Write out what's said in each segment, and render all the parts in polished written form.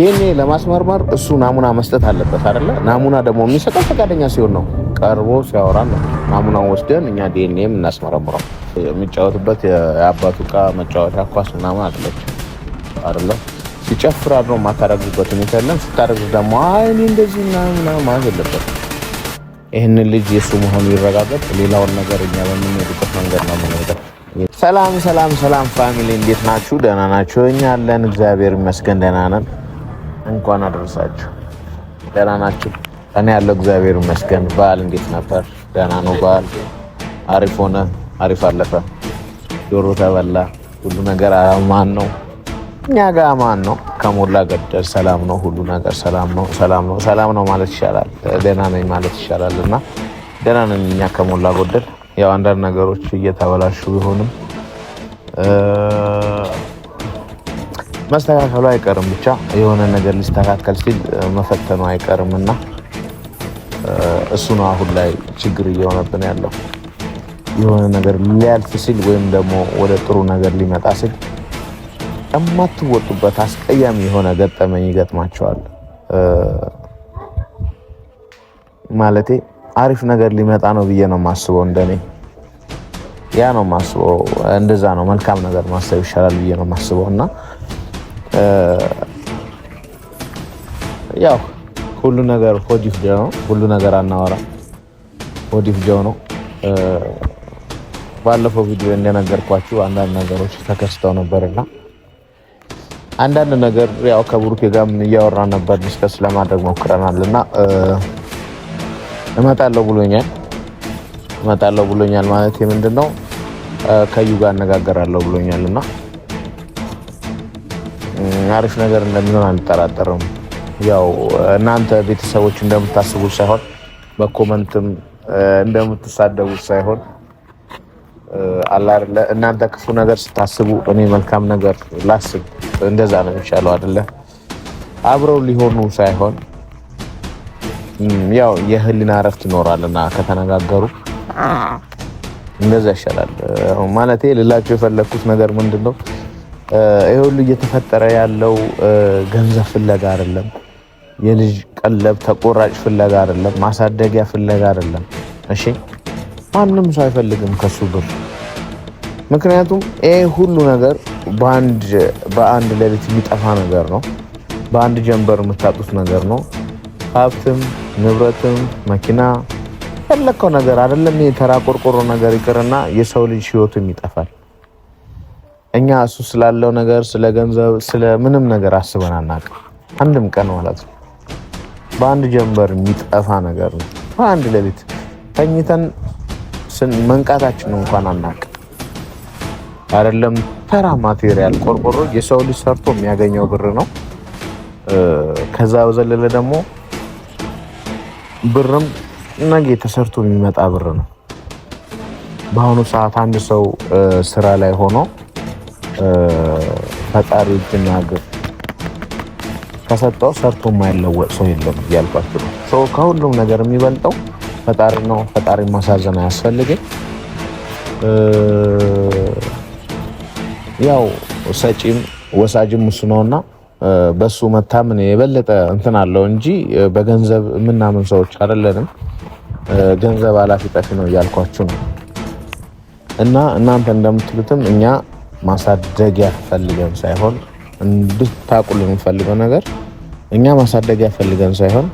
ዲኤንኤ ለማስመርመር እሱ ናሙና መስጠት አለበት አይደለ? ናሙና ደግሞ የሚሰጠው ፈቃደኛ ሲሆን ነው፣ ቀርቦ ሲያወራ ነው። ናሙናውን ወስደን እኛ ዲኤንኤ እናስመረምረው። የሚጫወትበት የአባቱ ዕቃ መጫወቻ ኳስ ምናምን አለች አይደለ? ሲጨፍር አድሮ የማታረግዝበት ሁኔታ የለም። ስታረግዝ ደግሞ እኔ እንደዚህ ምናምን ማለት የለበትም። ይህንን ልጅ የእሱ መሆኑ ይረጋገጥ። ሌላውን ነገር እኛ በምንሄድበት መንገድ ነው የምንሄደው። ሰላም ሰላም ሰላም ፋሚሊ፣ እንዴት ናችሁ? ደህና ናችሁ? እኛ አለን እግዚአብሔር ይመስገን ደህና ነን። እንኳን አደረሳችሁ። ደህና ናችሁ? እኔ ያለው እግዚአብሔር ይመስገን። በዓል እንዴት ነበር? ደህና ነው። በዓል አሪፍ ሆነ፣ አሪፍ አለፈ። ዶሮ ተበላ፣ ሁሉ ነገር አማን ነው። እኛ ጋር አማን ነው፣ ከሞላ ገደል ሰላም ነው። ሁሉ ነገር ሰላም ነው ማለት ይሻላል። ደህና ነኝ ማለት ይሻላል። እና ደህና ነኝ እኛ ከሞላ ጎደል። ያው አንዳንድ ነገሮች እየተበላሹ ቢሆንም መስተካከሉ አይቀርም። ብቻ የሆነ ነገር ሊስተካከል ሲል መፈተኑ አይቀርም እና እሱ ነው አሁን ላይ ችግር እየሆነብን ያለው። የሆነ ነገር ሊያልፍ ሲል ወይም ደግሞ ወደ ጥሩ ነገር ሊመጣ ሲል የማትወጡበት አስቀያሚ የሆነ ገጠመኝ ይገጥማቸዋል። ማለቴ አሪፍ ነገር ሊመጣ ነው ብዬ ነው የማስበው። እንደኔ ያ ነው የማስበው። እንደዛ ነው መልካም ነገር ማሰብ ይሻላል ብዬ ነው የማስበው እና ያው ሁሉ ነገር ሆዲፍ ነው። ሁሉ ነገር አናወራ ሆዲፍ ነው። ባለፈው ቪዲዮ እንደነገርኳችሁ አንዳንድ ነገሮች ተከስተው ነበርና አንዳንድ ነገር ያው ከብሩኬ ጋር ምን እያወራን ነበር፣ ዲስከስ ለማድረግ ሞክረናልና እመጣለሁ ብሎኛል ማለት ምንድነው ከዩ ጋር አነጋገራለሁ ብሎኛልና አሪፍ ነገር እንደሚሆን አልጠራጠርም። ያው እናንተ ቤተሰቦች እንደምታስቡት ሳይሆን በኮመንትም እንደምትሳደቡት ሳይሆን አላርለ እናንተ ክፉ ነገር ስታስቡ እኔ መልካም ነገር ላስብ፣ እንደዛ ነው የሚሻለው አይደለ? አብረው ሊሆኑ ሳይሆን ያው የህሊና እረፍት ይኖራልና ከተነጋገሩ እንደዛ ይሻላል። ማለቴ ልላችሁ የፈለኩት ነገር ምንድነው ይሄ ሁሉ እየተፈጠረ ያለው ገንዘብ ፍለጋ አይደለም፣ የልጅ ቀለብ ተቆራጭ ፍለጋ አይደለም፣ ማሳደጊያ ፍለጋ አይደለም። እሺ ማንም ሰው አይፈልግም ከሱ ብር። ምክንያቱም ይሄ ሁሉ ነገር በአንድ ሌሊት የሚጠፋ ነገር ነው። በአንድ ጀንበር የምታጡት ነገር ነው። ሀብትም ንብረትም መኪና ፈለከው ነገር አይደለም። የተራ ቆርቆሮ ነገር ይቅርና የሰው ልጅ ህይወቱም ይጠፋል። እኛ እሱ ስላለው ነገር ስለ ገንዘብ ስለ ምንም ነገር አስበን አናውቅም፣ አንድም ቀን ማለት ነው። በአንድ ጀንበር የሚጠፋ ነገር ነው። በአንድ ሌሊት ተኝተን መንቃታችን እንኳን አናውቅም። አይደለም ተራ ማቴሪያል ቆርቆሮ የሰው ልጅ ሰርቶ የሚያገኘው ብር ነው። ከዛ በዘለለ ደግሞ ብርም ነገ ተሰርቶ የሚመጣ ብር ነው። በአሁኑ ሰዓት አንድ ሰው ስራ ላይ ሆኖ ፈጣሪ እጅና እግር ከሰጠው ሰርቶ የማይለወጥ ሰው የለም እያልኳችሁ ነው። ሰው ከሁሉም ነገር የሚበልጠው ፈጣሪ ነው። ፈጣሪ ማሳዘን አያስፈልግም። ያው ሰጪም ወሳጅም እሱ ነውና በሱ መታመን የበለጠ እንትን አለው እንጂ በገንዘብ የምናምን ሰዎች አይደለንም። ገንዘብ አላፊ ጠፊ ነው እያልኳችሁ ነው። እና እናንተ እንደምትሉትም እኛ ማሳደጊያ ፈልገን ሳይሆን እንድታቁልን የምፈልገው ነገር እኛ ማሳደጊያ ፈልገን ሳይሆን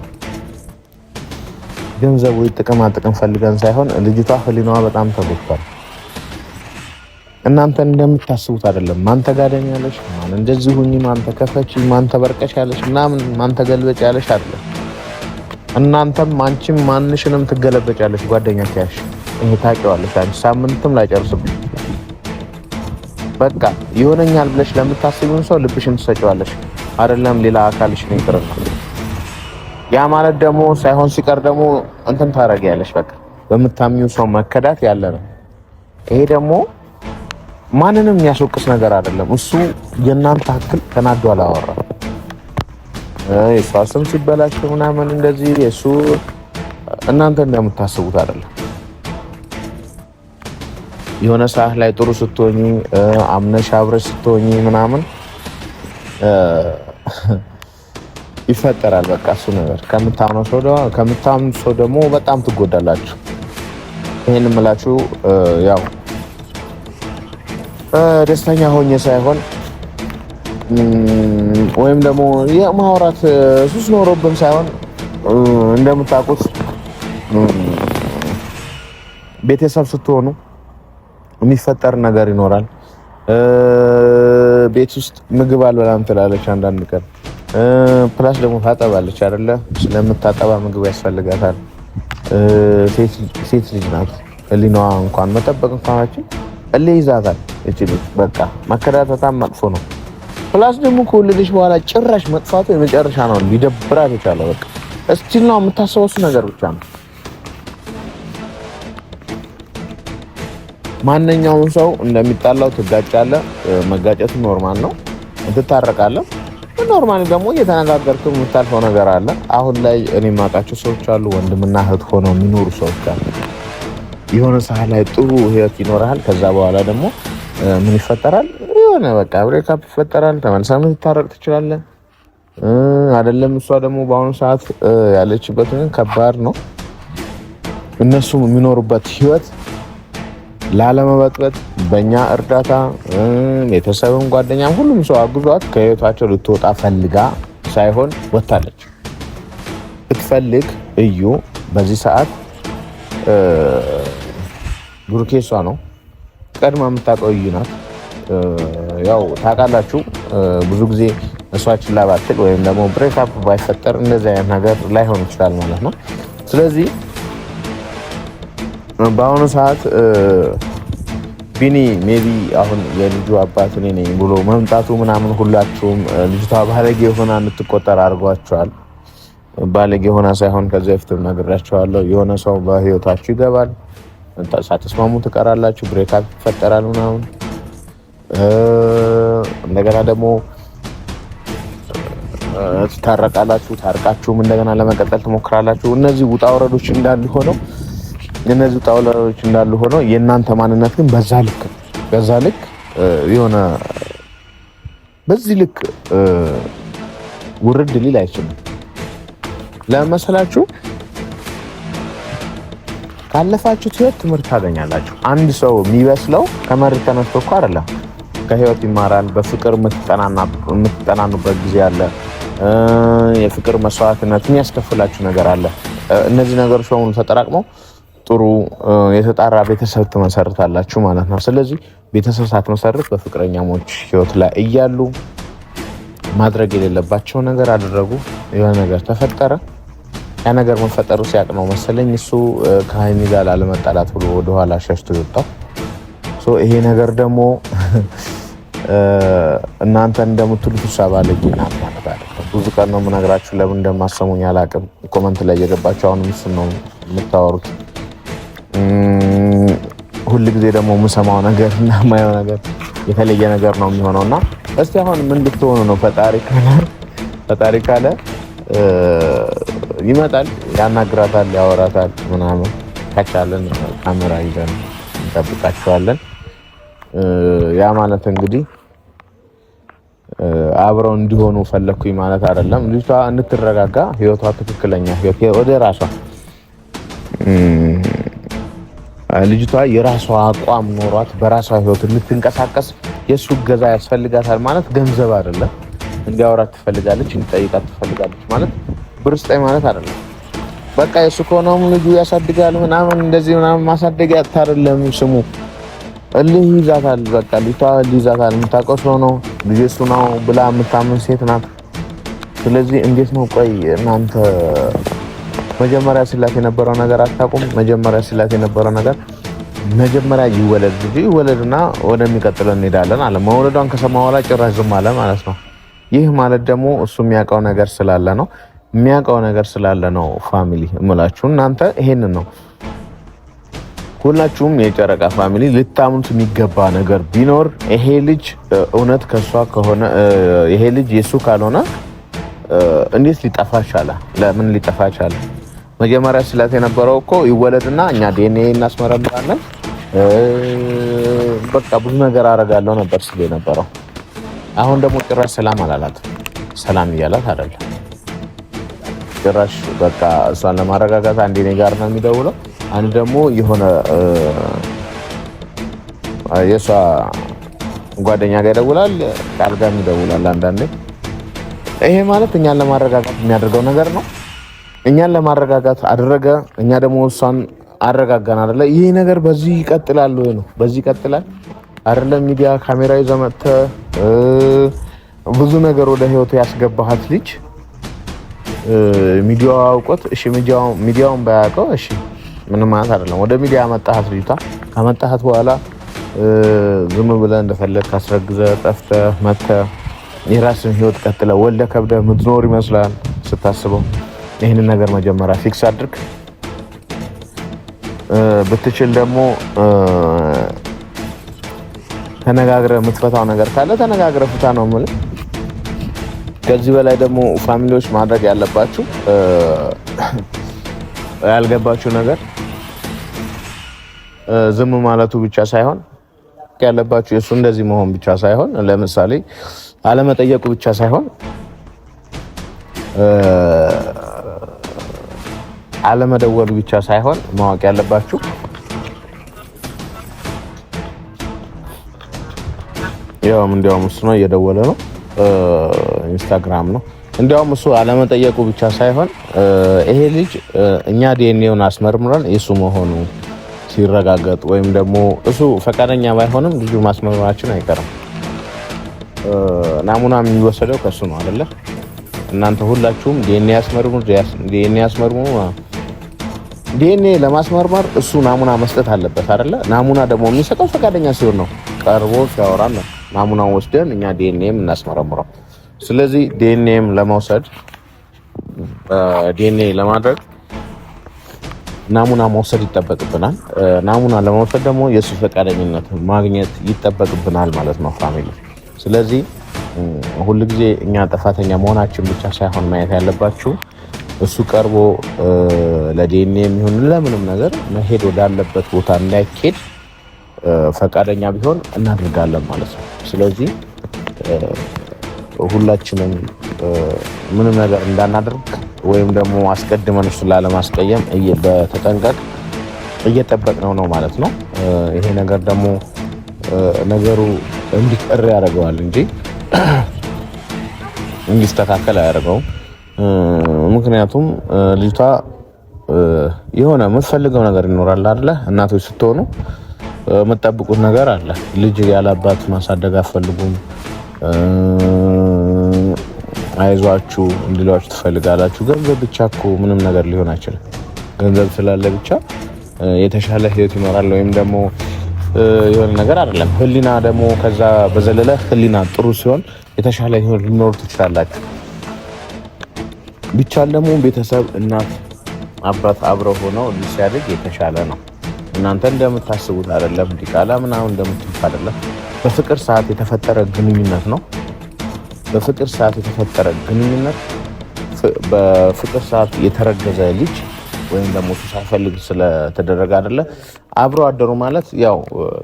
ገንዘቡ ጥቅማ ጥቅም ፈልገን ሳይሆን ልጅቷ ህሊናዋ በጣም ተጎድቷል። እናንተ እንደምታስቡት አይደለም። ማን ተጋደም ያለሽ፣ ማን እንደዚህ ሁኚ፣ ማን ተከፈች፣ ማን ተበርቀሽ ያለሽ ምናምን፣ ማን ተገልበጭ ያለሽ አይደለም። እናንተም አንቺም ማንሽንም ትገለበጭ ያለሽ ጓደኛ ታያሽ። ይሄ ታውቂዋለሽ። አንቺ ሳምንትም ላይጨርስብሽ በቃ ይሆነኛል ብለሽ ለምታስቢውን ሰው ልብሽን ትሰጪዋለሽ። አይደለም ሌላ አካልሽን ይቅርና ያ ማለት ደግሞ ሳይሆን ሲቀር ደግሞ እንትን ታረጊያለሽ። በቃ በምታምኚው ሰው መከዳት ያለ ነው። ይሄ ደግሞ ማንንም የሚያስወቅስ ነገር አይደለም። እሱ የእናንተ አክል ተናዶ አላወራም። የእሷ ስም ሲበላሽ ምናምን እንደዚህ የእሱ እናንተ እንደምታስቡት አይደለም። የሆነ ሰዓት ላይ ጥሩ ስትሆኚ አምነሽ አብረሽ ስትሆኚ ምናምን ይፈጠራል። በቃ እሱ ነገር ከምታምኑ ሰው ደግሞ በጣም ትጎዳላችሁ። ይሄን የምላችሁ ያው ደስተኛ ሆኜ ሳይሆን ወይም ደግሞ የማውራት ሱስ ኖሮብን ሳይሆን እንደምታውቁት ቤተሰብ ስትሆኑ የሚፈጠር ነገር ይኖራል። ቤት ውስጥ ምግብ አልበላም ትላለች አንዳንድ ቀን። ፕላስ ደግሞ ታጠባለች አይደለ? ስለምታጠባ ምግብ ያስፈልጋታል። ሴት ልጅ ናት። ህሊናዋ እንኳን መጠበቅ እንኳን ይዛታል። እቺ ልጅ በቃ መከዳተታም መጥፎ ነው። ፕላስ ደግሞ ከወለደች በኋላ ጭራሽ መጥፋቱ የመጨረሻ ነው። ሊደብራት የቻለ በቃ እስቲል ነው የምታስበው ነገር ብቻ ነው። ማንኛውም ሰው እንደሚጣላው ትጋጫለህ። መጋጨቱ ኖርማል ነው። ትታረቃለህ። ኖርማሊ ደግሞ እየተነጋገርክ የምታልፈው ነገር አለ። አሁን ላይ እኔ የማውቃቸው ሰዎች አሉ፣ ወንድምና እህት ሆነው የሚኖሩ ሰዎች አሉ። የሆነ ሰዓት ላይ ጥሩ ህይወት ይኖራል። ከዛ በኋላ ደግሞ ምን ይፈጠራል? የሆነ በቃ ብሬክአፕ ይፈጠራል። ተመልሰህ ልትታረቅ ትችላለህ አይደለም? እሷ ደግሞ በአሁኑ ሰዓት ያለችበት ከባድ ነው። እነሱም የሚኖሩበት ህይወት ላለመበጥበጥ በእኛ እርዳታ ቤተሰብም ጓደኛም ሁሉም ሰው አግዟት ከህይወታቸው ልትወጣ ፈልጋ ሳይሆን ወታለች። ብትፈልግ እዩ በዚህ ሰዓት ብሩኬ እሷ ነው ቀድማ የምታውቀው እዩ ናት። ያው ታውቃላችሁ ብዙ ጊዜ እሷ ችላ ባትል ወይም ደግሞ ብሬክአፕ ባይፈጠር እንደዚህ አይነት ነገር ላይሆን ይችላል ማለት ነው። ስለዚህ በአሁኑ ሰዓት ቢኒ ሜቢ አሁን የልጁ አባት እኔ ነኝ ብሎ መምጣቱ ምናምን ሁላችሁም ልጅቷ ባለጌ ሆና እንድትቆጠር አድርጓቸዋል። ባለጌ ሆና ሳይሆን ከዚህ በፊትም ነግራቸዋለሁ። የሆነ ሰው በህይወታችሁ ይገባል፣ ሳትስማሙ ትቀራላችሁ፣ ብሬክአፕ ይፈጠራል ምናምን። እንደገና ደግሞ ትታረቃላችሁ፣ ታርቃችሁም እንደገና ለመቀጠል ትሞክራላችሁ። እነዚህ ውጣ ውረዶች እንዳሉ ሆነው የእናንተ ማንነት ግን በዛ ልክ የሆነ በዚህ ልክ ውርድ ሊል አይችልም። ለመሰላችሁ ካለፋችሁት ህይወት ትምህርት ታገኛላችሁ። አንድ ሰው የሚበስለው ከመሬት ተነስቶ እኮ አይደለም። ከህይወት ይማራል። በፍቅር የምትጠናኑበት ጊዜ አለ። የፍቅር መስዋዕትነት የሚያስከፍላችሁ ነገር አለ። እነዚህ ነገሮች በሙሉ ተጠራቅመው ጥሩ የተጣራ ቤተሰብ ትመሰርታላችሁ ማለት ነው። ስለዚህ ቤተሰብ ሳትመሰርት በፍቅረኛሞች ህይወት ላይ እያሉ ማድረግ የሌለባቸው ነገር አደረጉ። የሆነ ነገር ተፈጠረ። ያ ነገር መፈጠሩ ሲያቅ ነው መሰለኝ እሱ ከሀይሚ ጋር ላለመጣላት ብሎ ወደኋላ ሸሽቶ ይወጣው። ይሄ ነገር ደግሞ እናንተ እንደምትሉት ባለጌ ናት ማለት አይደለም። ብዙ ቀን ነው የምነግራችሁ። ለምን እንደማሰሙኝ አላውቅም። ኮመንት ላይ እየገባችሁ አሁን እሱን ነው የምታወሩት። ሁል ጊዜ ደግሞ የምሰማው ነገር እና የማየው ነገር የተለየ ነገር ነው የሚሆነው እና እስቲ አሁን ምን ልትሆኑ ነው? ፈጣሪ ካለ ይመጣል፣ ያናግራታል፣ ያወራታል ምናምን። ከቻለን ካሜራ ይዘን እንጠብቃቸዋለን። ያ ማለት እንግዲህ አብረው እንዲሆኑ ፈለኩኝ ማለት አይደለም። ልጅቷ እንድትረጋጋ ህይወቷ ትክክለኛ ህይወት ወደ ራሷ ልጅቷ የራሷ አቋም ኖሯት በራሷ ህይወት እንድትንቀሳቀስ የሱ እገዛ ያስፈልጋታል ማለት ገንዘብ አይደለም። እንዲያወራት ትፈልጋለች፣ እንዲጠይቃት ትፈልጋለች ማለት ብር ስጠኝ ማለት አይደለም። በቃ የሱ ከሆነም ልጁ ያሳድጋል ምናምን እንደዚህ ምናምን ማሳደጊያ አይደለም ስሙ። እልህ ይዛታል። በቃ ልጅቷ እልህ ይዛታል። የምታውቀው ሰው ነው፣ ልጅ እሱ ነው ብላ የምታምን ሴት ናት። ስለዚህ እንዴት ነው ቆይ እናንተ መጀመሪያ ስላት የነበረው ነገር አታውቁም? መጀመሪያ ስላት የነበረው ነገር መጀመሪያ ይወለድ ልጅ ይወለድና ወደሚቀጥለው እንሄዳለን አለ። መውለዷን ከሰማ በኋላ ጭራሽ ዝም አለ ማለት ነው። ይህ ማለት ደግሞ እሱ የሚያውቀው ነገር ስላለ ነው። ፋሚሊ እምላችሁ እናንተ ይሄንን ነው። ሁላችሁም የጨረቃ ፋሚሊ ልታምኑት የሚገባ ነገር ቢኖር ይሄ ልጅ እውነት ከሷ ከሆነ ይሄ ልጅ የሱ ካልሆነ እንዴት ሊጠፋ ቻለ? ለምን ሊጠፋ ቻለ? መጀመሪያ ስላት የነበረው እኮ ይወለድና እኛ ዲኤንኤ እናስመረምራለን በቃ ብዙ ነገር አደርጋለሁ ነበር ሲል የነበረው። አሁን ደግሞ ጭራሽ ሰላም አላላት። ሰላም እያላት አይደለም። ጭራሽ በቃ እሷን ለማረጋጋት አንዴ እኔ ጋር ነው የሚደውለው፣ አንድ ደግሞ የሆነ የእሷ ጓደኛ ጋር ይደውላል፣ ቃል ጋር ይደውላል አንዳንዴ። ይሄ ማለት እኛን ለማረጋጋት የሚያደርገው ነገር ነው። እኛን ለማረጋጋት አደረገ፣ እኛ ደግሞ እሷን አረጋጋን አይደለ? ይሄ ነገር በዚህ ይቀጥላል ወይ ነው? በዚህ ይቀጥላል አይደለ? ሚዲያ ካሜራ ይዘህ መጥተህ ብዙ ነገር ወደ ህይወቱ ያስገባሃት ልጅ ሚዲያው አውቆት፣ እሺ ሚዲያውን ባያውቀው እሺ ምንም ማለት አይደለም። ወደ ሚዲያ መጣሃት፣ ልጅቷ ካመጣሃት በኋላ ዝም ብለህ እንደፈለግህ አስረግዘህ ጠፍተህ መጥተህ የራስን ህይወት ቀጥለህ ወልደህ ከብደህ የምትኖር ይመስላል ስታስበው። ይህንን ነገር መጀመሪያ ፊክስ አድርግ። ብትችል ደግሞ ተነጋግረህ የምትፈታው ነገር ካለ ተነጋግረህ ፍታ ነው የምልህ። ከዚህ በላይ ደግሞ ፋሚሊዎች ማድረግ ያለባችሁ ያልገባችሁ ነገር ዝም ማለቱ ብቻ ሳይሆን ያለባችሁ የእሱ እንደዚህ መሆን ብቻ ሳይሆን፣ ለምሳሌ አለመጠየቁ ብቻ ሳይሆን አለመደወሉ ብቻ ሳይሆን ማወቅ ያለባችሁ እንዲያውም እሱ ነው እየደወለ ነው፣ ኢንስታግራም ነው። እንዲያውም እሱ አለመጠየቁ ብቻ ሳይሆን ይሄ ልጅ እኛ ዲኤንኤውን አስመርምረን የሱ መሆኑ ሲረጋገጥ ወይም ደግሞ እሱ ፈቃደኛ ባይሆንም ልጁ ማስመርመራችን አይቀርም። ናሙና የሚወሰደው ከሱ ነው አይደለ? እናንተ ሁላችሁም ዲኤንኤ አስመርምሩ። ዲኤንኤ ለማስመርመር እሱ ናሙና መስጠት አለበት አይደለ? ናሙና ደግሞ የሚሰጠው ፈቃደኛ ሲሆን ነው። ቀርቦ ሲያወራ ነው ናሙናውን ወስደን እኛ ዲኤንኤም እናስመረምረው። ስለዚህ ዲኤንኤም ለመውሰድ ዲኤንኤ ለማድረግ ናሙና መውሰድ ይጠበቅብናል። ናሙና ለመውሰድ ደግሞ የእሱ ፈቃደኝነት ማግኘት ይጠበቅብናል ማለት ነው ፋሚሊ። ስለዚህ ሁልጊዜ እኛ ጥፋተኛ መሆናችን ብቻ ሳይሆን ማየት ያለባችሁ እሱ ቀርቦ ለዲኤንኤ የሚሆን ለምንም ነገር መሄድ ወዳለበት ቦታ እንዳይኬድ ፈቃደኛ ቢሆን እናደርጋለን ማለት ነው። ስለዚህ ሁላችንም ምንም ነገር እንዳናደርግ ወይም ደግሞ አስቀድመን እሱን ላለማስቀየም በተጠንቀቅ እየጠበቅነው ነው ማለት ነው። ይሄ ነገር ደግሞ ነገሩ እንዲቀር ያደርገዋል እንጂ እንዲስተካከል አያደርገውም። ምክንያቱም ልጅቷ የሆነ የምትፈልገው ነገር ይኖራል አይደለ? እናቶች ስትሆኑ የምትጠብቁት ነገር አለ። ልጅ ያለ አባት ማሳደግ አትፈልጉም። አይዟችሁ እንዲሏችሁ ትፈልጋላችሁ። ገንዘብ ብቻ እኮ ምንም ነገር ሊሆን አይችልም። ገንዘብ ስላለ ብቻ የተሻለ ህይወት ይኖራል ወይም ደግሞ የሆነ ነገር አይደለም። ህሊና ደግሞ ከዛ በዘለለ ህሊና ጥሩ ሲሆን የተሻለ ህይወት ሊኖር ትችላላችሁ። ቢቻል ደግሞ ቤተሰብ እናት አባት አብረው ሆነው ሲያድግ የተሻለ ነው። እናንተ እንደምታስቡት አይደለም። ዲቃላ ምናምን እንደምትሉት አይደለም። በፍቅር ሰዓት የተፈጠረ ግንኙነት ነው። በፍቅር ሰዓት የተፈጠረ ግንኙነት በፍቅር ሰዓት የተረገዘ ልጅ ወይም ደግሞ እሱ ሳይፈልግ ስለተደረገ አይደለ። አብረው አደሩ ማለት ያው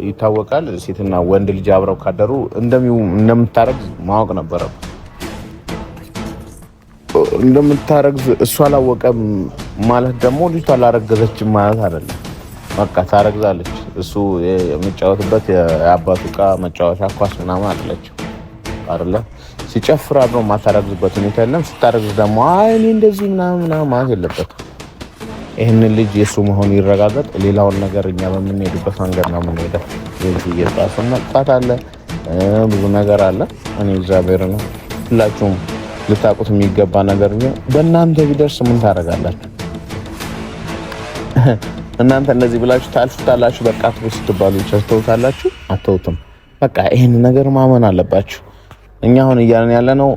ይታወቃል። ሴትና ወንድ ልጅ አብረው ካደሩ እንደምታረግዝ ማወቅ ነበረ። እንደምታረግዝ እሱ አላወቀም ማለት ደግሞ ልጅቷ አላረገዘችም ማለት አይደለም። በቃ ታረግዛለች። እሱ የሚጫወትበት የአባቱ ዕቃ መጫወቻ ኳስ ምናምን አለችው አይደለ? ሲጨፍር አብሮ ማታረግዝበት ሁኔታ የለም። ስታረግዝ ደግሞ እኔ እንደዚህ ምናምን ማለት የለበትም። ይህንን ልጅ የእሱ መሆኑ ይረጋገጥ። ሌላውን ነገር እኛ በምንሄድበት መንገድ ነው የምንሄደው። እየጣሱን መጥፋት አለ፣ ብዙ ነገር አለ። እኔ እግዚአብሔር ነው ሁላችሁም ልታውቁት የሚገባ ነገር በእናንተ ቢደርስ ምን ታደርጋላችሁ? እናንተ እንደዚህ ብላችሁ ታልፉታላችሁ። በቃ ትውስ ስትባሉ ቸርተውታላችሁ። አተውትም በቃ ይሄን ነገር ማመን አለባችሁ። እኛ አሁን እያለን ያለነው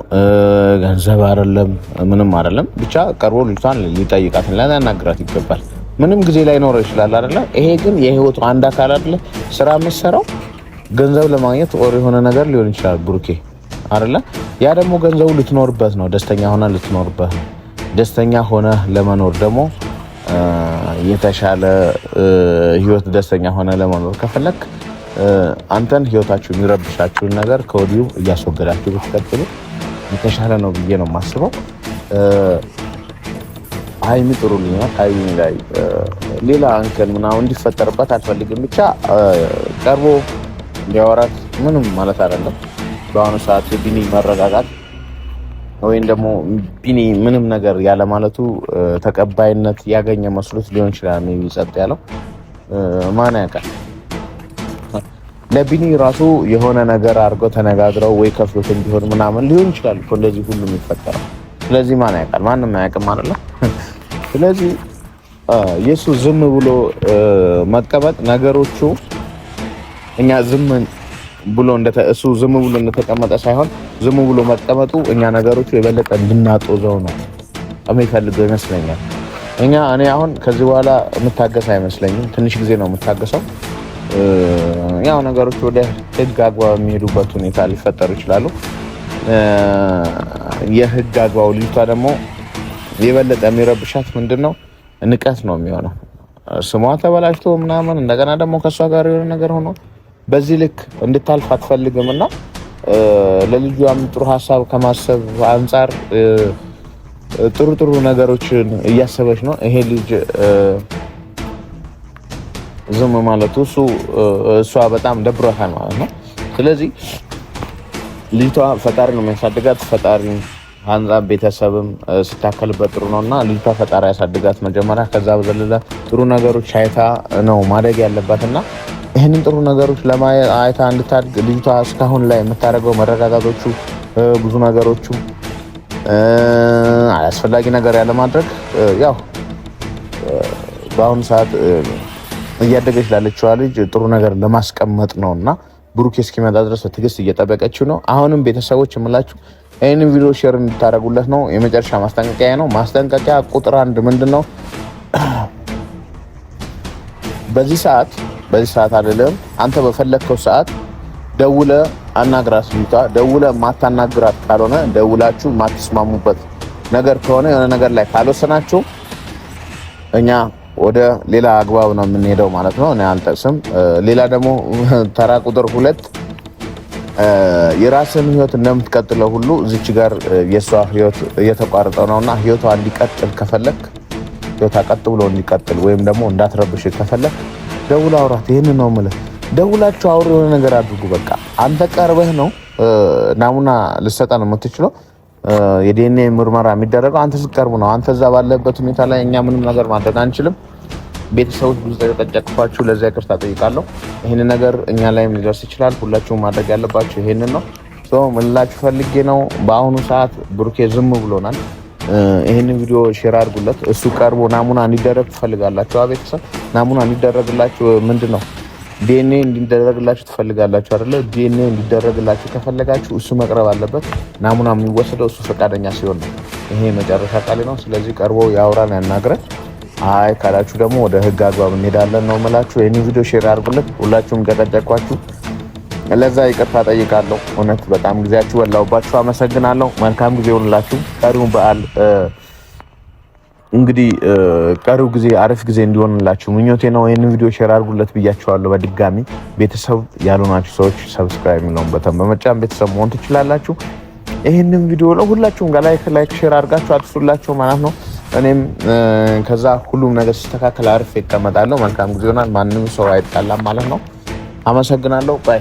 ገንዘብ አይደለም፣ ምንም አይደለም። ብቻ ቀርቦ ልጅቷን ሊጠይቃት እና ሊያናግራት ይገባል። ምንም ጊዜ ላይ ኖረው ይችላል አይደለ? ይሄ ግን የህይወቱ አንድ አካል አይደለ? ስራ የምትሰራው ገንዘብ ለማግኘት ኦር የሆነ ነገር ሊሆን ይችላል ብሩኬ አይደለ? ያ ደግሞ ገንዘቡ ልትኖርበት ነው፣ ደስተኛ ሆነ ልትኖርበት ነው። ደስተኛ ሆነ ለመኖር ደግሞ የተሻለ ህይወት ደስተኛ ሆነ ለመኖር ከፈለክ አንተን ህይወታችሁ የሚረብሻችሁን ነገር ከወዲሁ እያስወገዳችሁ ብትቀጥሉ የተሻለ ነው ብዬ ነው የማስበው። ሀይሚ ጥሩልኛል። ሀይሚ ላይ ሌላ እንከን ምናምን እንዲፈጠርበት አልፈልግም። ብቻ ቀርቦ እንዲያወራት ምንም ማለት አይደለም። በአሁኑ ሰዓት ቢኒ መረጋጋት ወይም ደግሞ ቢኒ ምንም ነገር ያለ ማለቱ ተቀባይነት ያገኘ መስሎት ሊሆን ይችላል። ሜቢ ጸጥ ያለው ማን ያውቃል? ለቢኒ ራሱ የሆነ ነገር አድርገው ተነጋግረው ወይ ከፍሎት ቢሆን ምናምን ሊሆን ይችላል እኮ እንደዚህ ሁሉ የሚፈጠረው። ስለዚህ ማን ያውቃል? ማንም አያውቅም አይደለ? ስለዚህ የሱ ዝም ብሎ መቀመጥ ነገሮቹ እኛ ዝም ብሎ እሱ ዝም ብሎ እንደተቀመጠ ሳይሆን ዝም ብሎ መቀመጡ እኛ ነገሮቹ የበለጠ እንድናጦዘው ነው የሚፈልገው ይመስለኛል። እኔ አሁን ከዚህ በኋላ የምታገስ አይመስለኝም። ትንሽ ጊዜ ነው የምታገሰው። ያው ነገሮች ወደ ህግ አግባብ የሚሄዱበት ሁኔታ ሊፈጠሩ ይችላሉ። የህግ አግባቡ ልጅቷ ደግሞ የበለጠ የሚረብሻት ምንድነው ንቀት ነው የሚሆነው። ስሟ ተበላሽቶ ምናምን እንደገና ደግሞ ከሷ ጋር የሆነ ነገር ሆኖ በዚህ ልክ እንድታልፍ አትፈልግም እና ለልጇም ጥሩ ሀሳብ ከማሰብ አንጻር ጥሩ ነገሮችን እያሰበች ነው። ይሄ ልጅ ዝም ማለቱ እሷ በጣም ደብሯታል ማለት ነው። ስለዚህ ልጅቷ ፈጣሪ ነው የሚያሳድጋት። ፈጣሪ አንጻር ቤተሰብም ስታከልበት ጥሩ ነውና ልጅቷ ፈጣሪ ያሳድጋት መጀመሪያ። ከዛ በዘለለ ጥሩ ነገሮች አይታ ነው ማደግ ያለባትና ይህንን ጥሩ ነገሮች ለማየት እንድታድግ ልጅቷ እስካሁን ላይ የምታደርገው መረጋጋቶቹ ብዙ ነገሮቹ አላስፈላጊ ነገር ያለ ማድረግ ያው በአሁኑ ሰዓት እያደገች ላለችዋ ልጅ ጥሩ ነገር ለማስቀመጥ ነውና ብሩክ እስኪመጣ ድረስ በትዕግስት እየጠበቀችው ነው። አሁንም ቤተሰቦች የምላችሁ ይህንን ቪዲዮ ሼር እንድታደርጉለት ነው። የመጨረሻ ማስጠንቀቂያ ነው። ማስጠንቀቂያ ቁጥር 1 ምንድነው? በዚህ ሰዓት አይደለም አንተ በፈለግከው ሰዓት ደውለ አናግራት። ልጅቷ ደውለ ማታናግራት ካልሆነ ደውላችሁ ማትስማሙበት ነገር ከሆነ የሆነ ነገር ላይ ካልወሰናችሁ እኛ ወደ ሌላ አግባብ ነው የምንሄደው ማለት ነው። እኔ አልጠቅስም። ሌላ ደግሞ ተራ ቁጥር 2 የራስን ህይወት እንደምትቀጥለው ሁሉ እዚች ጋር የሷ ህይወት እየተቋረጠው ነውና ህይወቷ እንዲቀጥል ከፈለክ ህይወቷ ቀጥ ብሎ እንዲቀጥል ወይም ደግሞ እንዳትረብሽ ከፈለክ ደውላ አውራት። ይሄን ነው የምልህ። ደውላችሁ አውሩ፣ የሆነ ነገር አድርጉ። በቃ አንተ ቀርበህ ነው ናሙና ልሰጣ ነው የምትችለው። የዲኤንኤ ምርመራ የሚደረገው አንተ ስትቀርቡ ነው። አንተ እዛ ባለበት ሁኔታ ላይ እኛ ምንም ነገር ማድረግ አንችልም። ቤተሰቦች ብዙ ተጨቅጭቃችሁ ለዚያ ይቅርታ ጠይቃለሁ። ይሄን ነገር እኛ ላይም ሊደርስ ይችላል። ሁላችሁም ማድረግ ያለባችሁ ይሄንን ነው። ምን ልላችሁ ፈልጌ ነው፣ በአሁኑ ሰዓት ብሩኬ ዝም ብሎናል። ይሄንን ቪዲዮ ሼር አድርጉለት። እሱ ቀርቦ ናሙና እንዲደረግ ትፈልጋላችሁ? ቤተሰብ ናሙና እንዲደረግላችሁ ምንድን ነው ዲኤንኤ እንዲደረግላችሁ ትፈልጋላችሁ አይደለ? ዲኤንኤ እንዲደረግላችሁ ከፈለጋችሁ እሱ መቅረብ አለበት። ናሙና የሚወሰደው እሱ ፈቃደኛ ሲሆን ነው። ይሄ መጨረሻ ቃል ነው። ስለዚህ ቀርቦ ያውራን፣ ያናግረን። አይ ካላችሁ ደግሞ ወደ ህግ አግባብ እንሄዳለን ነው የምላችሁ። ይሄን ቪዲዮ ሼር አድርጉለት። ሁላችሁም ገጠጨኳችሁ፣ ለዛ ይቅርታ ጠይቃለሁ። እውነት በጣም ጊዜያችሁ በላውባችሁ። አመሰግናለሁ። መልካም ጊዜ ይሁንላችሁ። ቀሪው በዓል እንግዲህ ቀሪው ጊዜ አሪፍ ጊዜ እንዲሆንላችሁ ምኞቴ ነው። ይሄንን ቪዲዮ ሼር አድርጉለት ብያችኋለሁ። በድጋሚ ቤተሰብ ያልሆናችሁ ሰዎች ሰብስክራይብ የሚለውን በተን በመጫን ቤተሰብ መሆን ትችላላችሁ። ይሄንን ቪዲዮ ለሁላችሁም ጋር ላይክ ሼር አድርጋችሁ አትሱላችሁ ማለት ነው። እኔም ከዛ ሁሉም ነገር ሲስተካከል አሪፍ ይቀመጣለሁ። መልካም ጊዜ ይሆናል። ማንም ሰው አይጣላም ማለት ነው። አመሰግናለሁ። ባይ